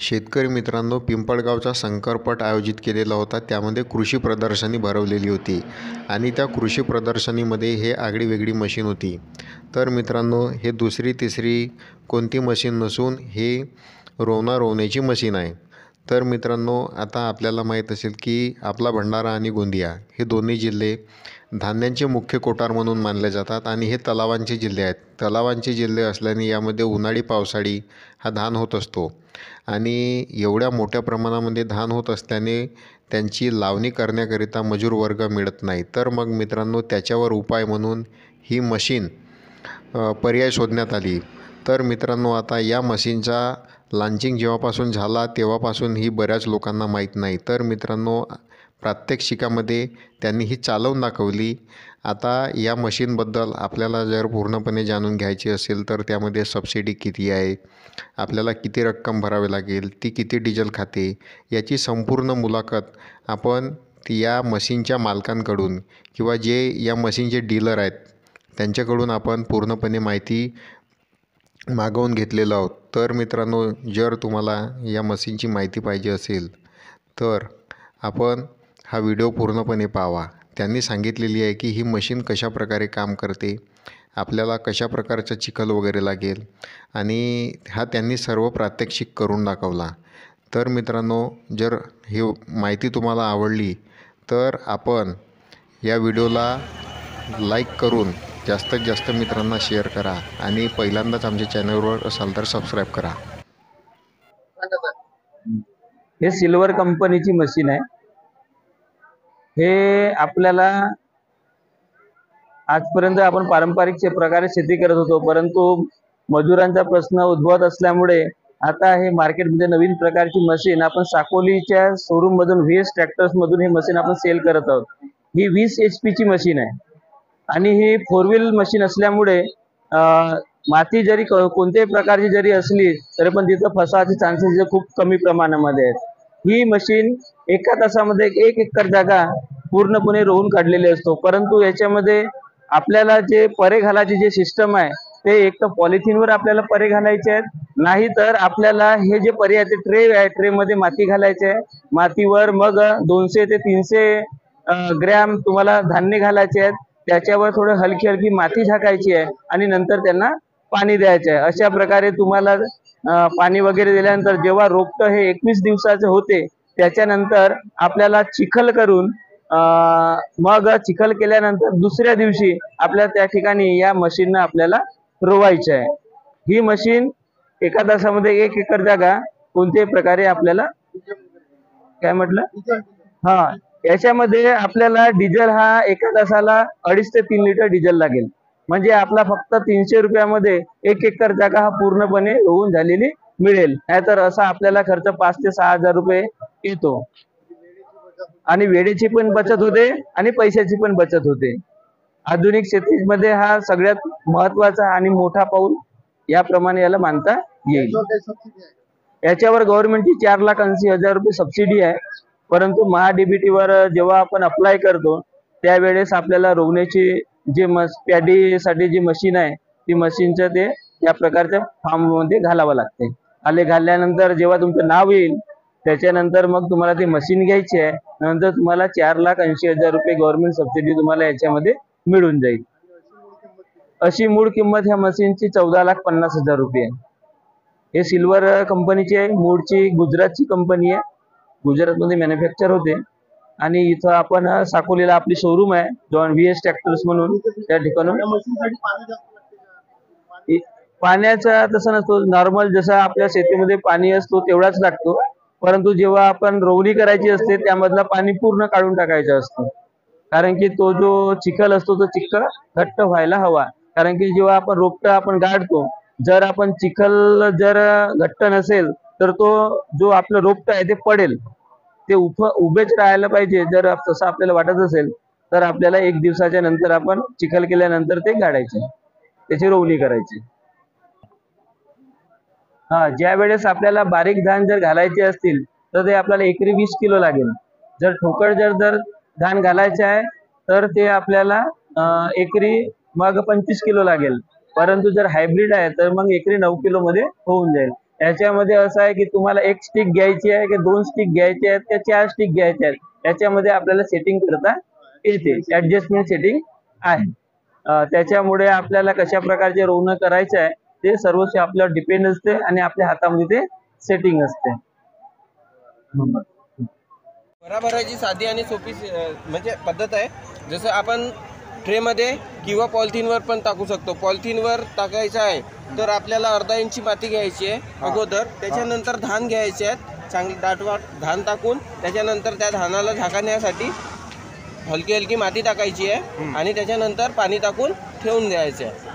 शेतकरी मित्रांनो, पिंपळगावचा शंकरपट आयोजित केलेला होता. त्यामध्ये कृषी प्रदर्शनी भरवलेली होती आणि त्या कृषी प्रदर्शनीमध्ये हे आगळीवेगळी मशीन होती. तर मित्रांनो, हे दुसरी तिसरी कोणती मशीन नसून हे रोवण्याची मशीन आहे. तर मित्रांनो, आता आपल्याला माहीत असेल की आपला भंडारा आणि गोंदिया हे दोन्ही जिल्हे धान्यांचे मुख्य कोठार म्हणून मानले जातात आणि हे तलावांचे जिल्हे आहेत. तलावांचे जिल्हे असल्याने यामध्ये उन्हाळी पावसाळी हा धान होत असतो आणि एवढ्या मोठ्या प्रमाणामध्ये धान होत असल्याने त्यांची लावणी करण्याकरिता मजूर वर्ग मिळत नाही. तर मग मित्रांनो, त्याच्यावर उपाय म्हणून ही मशीन पर्याय शोधण्यात आली. तर मित्रांनो, आता या मशीनचा लॉन्चिंग जेव्हापासून झाला तेव्हापासून ही बऱ्याच लोकांना माहीत नाही. तर मित्रांनो, प्रात्यक्षिकामध्ये त्यांनी ही चालवून दाखवली. आता या मशीनबद्दल आपल्याला जर पूर्णपणे जाणून घ्यायची असेल तर त्यामध्ये सबसिडी किती आहे, आपल्याला किती रक्कम भरावी लागेल, ती किती डिझेल खाते, याची संपूर्ण मुलाखत आपण या मशीनच्या मालकांकडून किंवा जे या मशीनचे डीलर आहेत त्यांच्याकडून आपण पूर्णपणे माहिती मागवून घेतलेलो आहोत. तर मित्रांनो, जर तुम्हाला या मशीनची माहिती पाहिजे असेल तर आपण हा व्हिडिओ पूर्णपणे पाहावा. त्यांनी सांगितलेली आहे की ही मशीन कशाप्रकारे काम करते, आपल्याला कशा प्रकारचा चिखल वगैरे लागेल आणि हा त्यांनी सर्व प्रात्यक्षिक करून दाखवला. तर मित्रांनो, जर ही माहिती तुम्हाला आवडली तर आपण या व्हिडिओला लाईक करून जास्तीत जास्त मित्रांना शेअर करा आणि पहिल्यांदाच आमच्या चॅनलवर असाल तर सबस्क्राईब करा. हे सिल्वर कंपनीची मशीन आहे. हे आपल्याला आजपर्यंत आपण पारंपरिक प्रकारे शेती करत होतो, परंतु मजुरांचा प्रश्न उद्भवत असल्यामुळे आता हे मार्केटमध्ये नवीन प्रकारची मशीन आपण साकोलीच्या शोरूम मधून व्हीएस ट्रॅक्टर्स मधून हे मशीन आपण सेल करत आहोत. ही 20 HP ची मशीन आहे आणि ही 4 व्हील मशीन असल्यामुळे माती जरी कोणत्याही प्रकारची जरी असली तरी पण तिथं फसायचे चान्सेस खूप कमी प्रमाणामध्ये आहेत. ही मशीन एका तासामध्ये 1 एकर जागा पूर्णपणे रोवून काढलेली असतो. परंतु याच्यामध्ये आपल्याला जे परे घालायची जे सिस्टम आहे ते एक तर पॉलिथिनवर आपल्याला परे घालायचे आहेत, नाही तर आपल्याला हे जे परे आहे ते ट्रे आहे, ट्रे मध्ये माती घालायचे आहे. मातीवर मग 200 ते 300 ग्रॅम तुम्हाला धान्य घालायचे आहेत. त्याच्यावर थोडं हलकी हलकी माती झाकायची आहे आणि नंतर त्यांना पाणी द्यायचे आहे. अशा प्रकारे तुम्हाला पाणी वगैरे दिल्यानंतर जेव्हा रोपटं हे 21 दिवसाचे होते त्याच्यानंतर आपल्याला चिखल करून मग चिखल केल्यानंतर दुसऱ्या दिवशी आपल्याला त्या ठिकाणी या मशीननं आपल्याला रोवायचे आहे. ही मशीन एका तासामध्ये 1 एकर जागा कोणत्याही प्रकारे आपल्याला काय म्हटलं याच्यामध्ये आपल्याला डिझेल हा एका तासाला 2.5 ते 3 लिटर डिझेल लागेल. म्हणजे आपला फक्त 300 रुपयामध्ये 1 एकर जागा हा पूर्णपणे रोवून झालेली मिळेल. नाहीतर असा आपल्याला खर्च 5 ते 6 हजार रुपये येतो आणि वेळेची पण बचत होते आणि पैशाची पण बचत होते. आधुनिक शेतीमध्ये हा सगळ्यात महत्वाचा आणि मोठा पाऊल याप्रमाणे याला मानता येईल. याच्यावर गव्हर्नमेंटची 4,80,000 रुपये सबसिडी आहे. परंतु महाडीबीटी वर जेव्हा आपण अप्लाय करतो त्यावेळेस आपल्याला रोवण्याची जे पॅडीसाठी जी मशीन आहे ती मशीनचं ते या प्रकारच्या फॉर्म मध्ये घालावं लागते. घालल्यानंतर जेव्हा तुमचं नाव येईल त्याच्यानंतर मग तुम्हाला ती मशीन घ्यायची आहे. नंतर तुम्हाला 4,80,000 रुपये गव्हर्नमेंट सबसिडी तुम्हाला याच्यामध्ये मिळून जाईल. अशी मूळ किंमत ह्या मशीनची 14,50,000 रुपये आहे. हे सिल्वर कंपनीची आहे. मूळची गुजरातची कंपनी आहे. गुजरातमध्ये मॅन्युफॅक्चर होते आणि इथं आपण साकोलीला आपली शोरूम आहे जॉन व्हीएस ट्रॅक्टर्स म्हणून. त्या ठिकाणी पाण्याचा तसं नसतो, नॉर्मल जसं आपल्या शेतीमध्ये पाणी असतो तेवढाच लागतो. परंतु जेव्हा आपण रोवणी करायची असते त्यामधला पाणी पूर्ण काढून टाकायचं असतं, कारण की तो जो चिखल असतो तो चिखल घट्ट व्हायला हवा. कारण की जेव्हा आपण रोपटं आपण गाडतो, जर आपण चिखल जर घट्ट नसेल तर तो जो आपलं रोपटं आहे ते पडेल. ते उभेच राहायला पाहिजे. जर तसं आपल्याला वाटत असेल तर आपल्याला 1 दिवसाच्या नंतर आपण चिखल केल्यानंतर ते गाडायचे, त्याची रोवणी करायची. ज्या वेळेस आपल्याला बारीक धान जर घालायचे असतील तर ते आपल्याला एकरी 20 किलो लागेल. जर ठोकळ जर धान घालायचे आहे तर ते आपल्याला एकरी मग 25 किलो लागेल. परंतु जर हायब्रिड आहे तर मग एकरी 9 किलो मध्ये होऊन जाईल. याच्यामध्ये असं आहे की तुम्हाला 1 स्टिक घ्यायची आहे की 2 स्टिक घ्यायचे आहेत की 4 स्टिक घ्यायचे आहेत याच्यामध्ये आपल्याला सेटिंग करता येते. ऍडजस्टमेंट सेटिंग आहे. त्याच्यामुळे आपल्याला कशा प्रकारचे रोवणं करायचं आहे ते सर्व आपल्यावर डिपेंड असते आणि आपल्या हातामध्ये ते सेटिंग असते. भराभराची साधी आणि सोपी म्हणजे पद्धत आहे. जसं आपण ट्रेमध्ये किंवा पॉलिथिनवर पण टाकू शकतो. पॉलिथिनवर टाकायचं आहे तर आपल्याला अर्धा इंची माती घ्यायची आहे अगोदर. त्याच्यानंतर धान घ्यायचे आहेत, चांगली दाटवाट धान टाकून त्याच्यानंतर त्या धानाला झाकण्यासाठी हलकी हलकी माती टाकायची आहे आणि त्याच्यानंतर पाणी टाकून ठेवून द्यायचं आहे.